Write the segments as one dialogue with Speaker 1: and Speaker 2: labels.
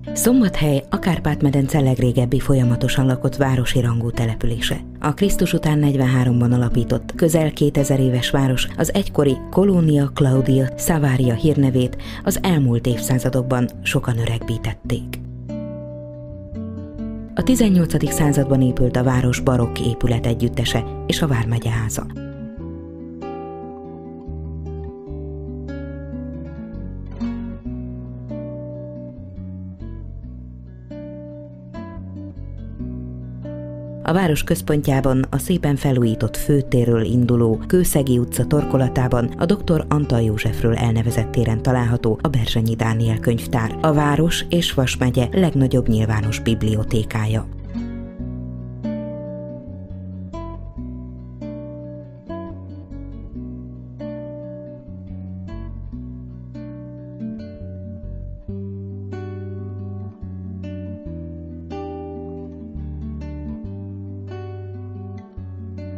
Speaker 1: Szombathely a Kárpát-medence legrégebbi folyamatosan lakott városi rangú települése. A Krisztus után 43-ban alapított, közel 2000 éves város az egykori Colonia Claudia Savaria hírnevét az elmúlt évszázadokban sokan öregbítették. A 18. században épült a város barokk épület együttese és a vármegye háza. A város központjában, a szépen felújított főtérről induló Kőszegi utca torkolatában a dr. Antal Józsefről elnevezett téren található a Berzsenyi Dániel könyvtár, a város és Vas megye legnagyobb nyilvános bibliotékája.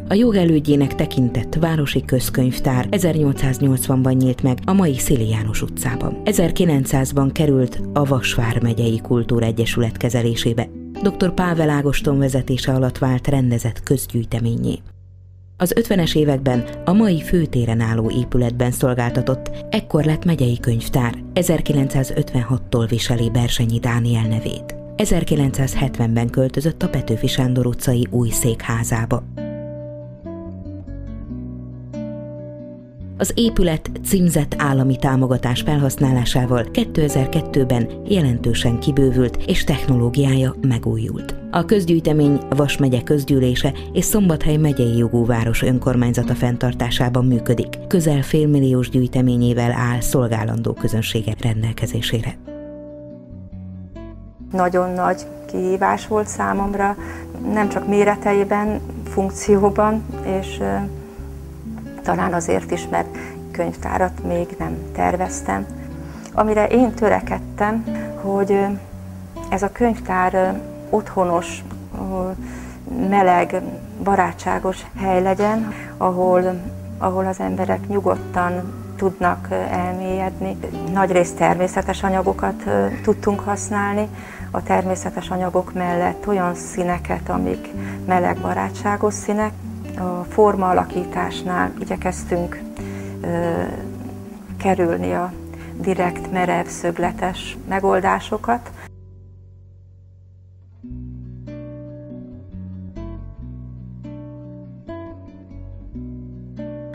Speaker 1: A jogelődjének tekintett városi közkönyvtár 1880-ban nyílt meg a mai Szili János utcában. 1900-ban került a Vas vármegyei Kultúregyesület kezelésébe. Dr. Pável Ágoston vezetése alatt vált rendezett közgyűjteményé. Az 50-es években a mai főtéren álló épületben szolgáltatott, ekkor lett megyei könyvtár. 1956-tól viseli Berzsenyi Dániel nevét. 1970-ben költözött a Petőfi Sándor utcai új székházába. Az épület címzett állami támogatás felhasználásával 2002-ben jelentősen kibővült és technológiája megújult. A közgyűjtemény Vas megye közgyűlése és Szombathely megyei jogú város önkormányzata fenntartásában működik. Közel félmilliós gyűjteményével áll szolgálandó közönsége rendelkezésére.
Speaker 2: Nagyon nagy kihívás volt számomra, nem csak méreteiben, funkcióban, és talán azért is, mert könyvtárat még nem terveztem. Amire én törekedtem, hogy ez a könyvtár otthonos, meleg, barátságos hely legyen, ahol az emberek nyugodtan tudnak elmélyedni. Nagyrészt természetes anyagokat tudtunk használni, a természetes anyagok mellett olyan színeket, amik meleg, barátságos színek. A formaalakításnál igyekeztünk kerülni a direkt, merev, szögletes megoldásokat.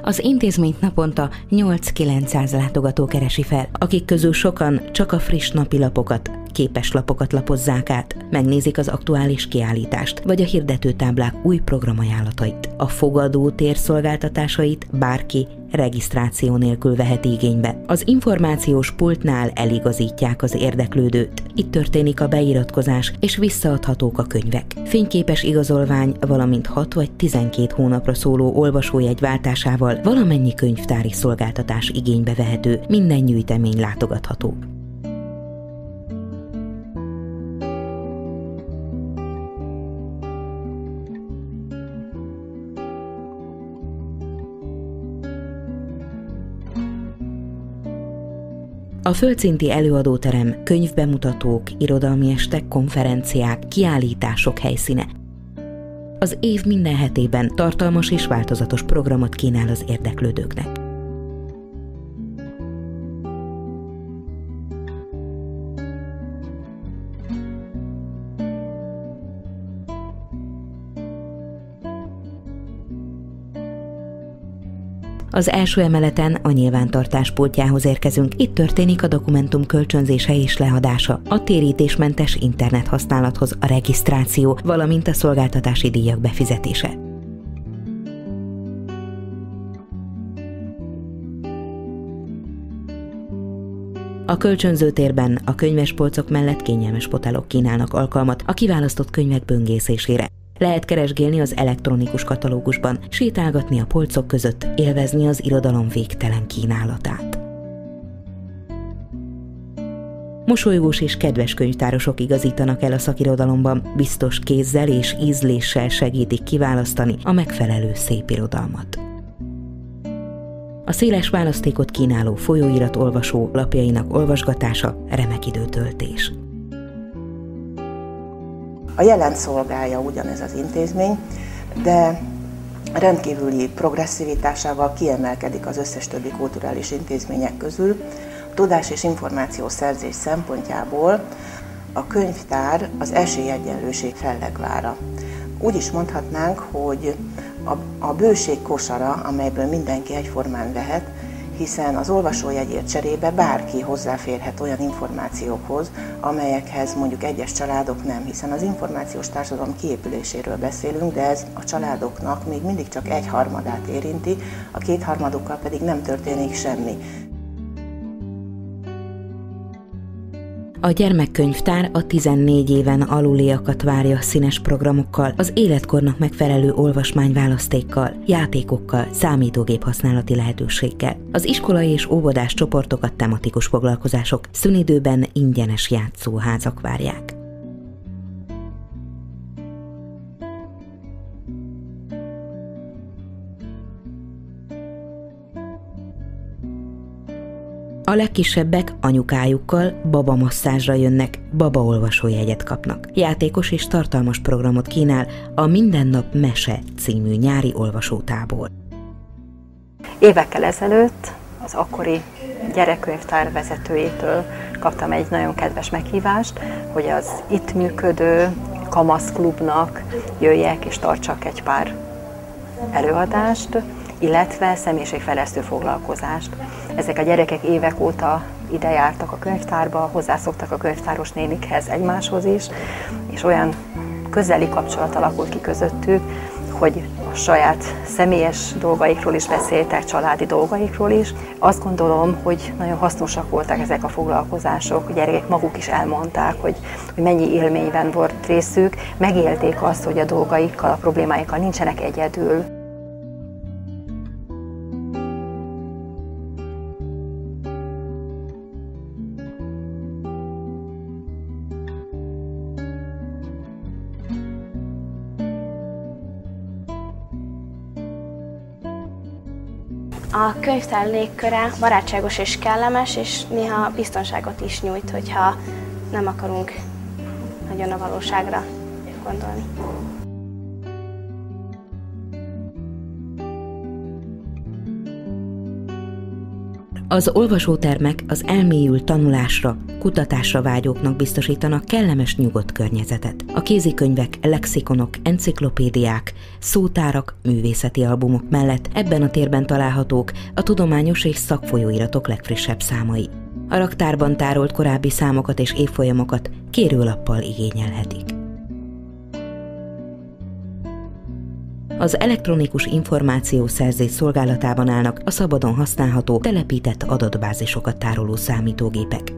Speaker 1: Az intézményt naponta 8-900 látogató keresi fel, akik közül sokan csak a friss napilapokat, képeslapokat lapozzák át, megnézik az aktuális kiállítást, vagy a hirdetőtáblák új programajánlatait. A fogadótér szolgáltatásait bárki regisztráció nélkül veheti igénybe. Az információs pultnál eligazítják az érdeklődőt. Itt történik a beiratkozás, és visszaadhatók a könyvek. Fényképes igazolvány, valamint 6 vagy 12 hónapra szóló olvasójegy váltásával valamennyi könyvtári szolgáltatás igénybe vehető, minden gyűjtemény látogatható. A földszinti előadóterem, könyvbemutatók, irodalmi estek, konferenciák, kiállítások helyszíne. Az év minden hetében tartalmas és változatos programot kínál az érdeklődőknek. Az első emeleten a nyilvántartás pultjához érkezünk, itt történik a dokumentum kölcsönzése és leadása, a térítésmentes internet használathoz a regisztráció, valamint a szolgáltatási díjak befizetése. A kölcsönzőtérben a könyvespolcok mellett kényelmes fotelok kínálnak alkalmat a kiválasztott könyvek böngészésére. Lehet keresgélni az elektronikus katalógusban, sétálgatni a polcok között, élvezni az irodalom végtelen kínálatát. Mosolygós és kedves könyvtárosok igazítanak el a szakirodalomban, biztos kézzel és ízléssel segítik kiválasztani a megfelelő szép irodalmat. A széles választékot kínáló folyóirat olvasó lapjainak olvasgatása remek időtöltés.
Speaker 3: A jelent szolgálja ugyanez az intézmény, de rendkívüli progresszivitásával kiemelkedik az összes többi kulturális intézmények közül. A tudás és információszerzés szempontjából a könyvtár az esélyegyenlőség fellegvára. Úgy is mondhatnánk, hogy a bőség kosara, amelyből mindenki egyformán vehet, hiszen az olvasójegyért cserébe bárki hozzáférhet olyan információkhoz, amelyekhez mondjuk egyes családok nem, hiszen az információs társadalom kiépüléséről beszélünk, de ez a családoknak még mindig csak 1/3 érinti, a 2/3 pedig nem történik semmi.
Speaker 1: A gyermekkönyvtár a 14 éven aluliakat várja színes programokkal, az életkornak megfelelő olvasmányválasztékkal, játékokkal, számítógép használati lehetőséggel. Az iskolai és óvodás csoportokat tematikus foglalkozások, szünidőben ingyenes játszóházak várják. A legkisebbek anyukájukkal babamasszázsra jönnek, babaolvasójegyet kapnak. Játékos és tartalmas programot kínál a Minden nap mese című nyári olvasótábor.
Speaker 2: Évekkel ezelőtt az akkori gyerekkönyvtár vezetőjétől kaptam egy nagyon kedves meghívást, hogy az itt működő kamaszklubnak jöjjek és tartsak egy pár előadást, illetve személyiségfejlesztő foglalkozást. Ezek a gyerekek évek óta ide jártak a könyvtárba, hozzászoktak a könyvtáros nénikhez, egymáshoz is, és olyan közeli kapcsolat alakult ki közöttük, hogy a saját személyes dolgaikról is beszéltek, családi dolgaikról is. Azt gondolom, hogy nagyon hasznosak voltak ezek a foglalkozások, a gyerekek maguk is elmondták, hogy mennyi élményben volt részük, megélték azt, hogy a dolgaikkal, a problémáikkal nincsenek egyedül.
Speaker 4: A könyvtár légköre barátságos és kellemes, és néha biztonságot is nyújt, hogyha nem akarunk nagyon a valóságra gondolni.
Speaker 1: Az olvasótermek az elmélyült tanulásra, kutatásra vágyóknak biztosítanak kellemes, nyugodt környezetet. A kézikönyvek, lexikonok, enciklopédiák, szótárak, művészeti albumok mellett ebben a térben találhatók a tudományos és szakfolyóiratok legfrissebb számai. A raktárban tárolt korábbi számokat és évfolyamokat kérőlappal igényelhetik. Az elektronikus információszerzés szolgálatában állnak a szabadon használható, telepített adatbázisokat tároló számítógépek.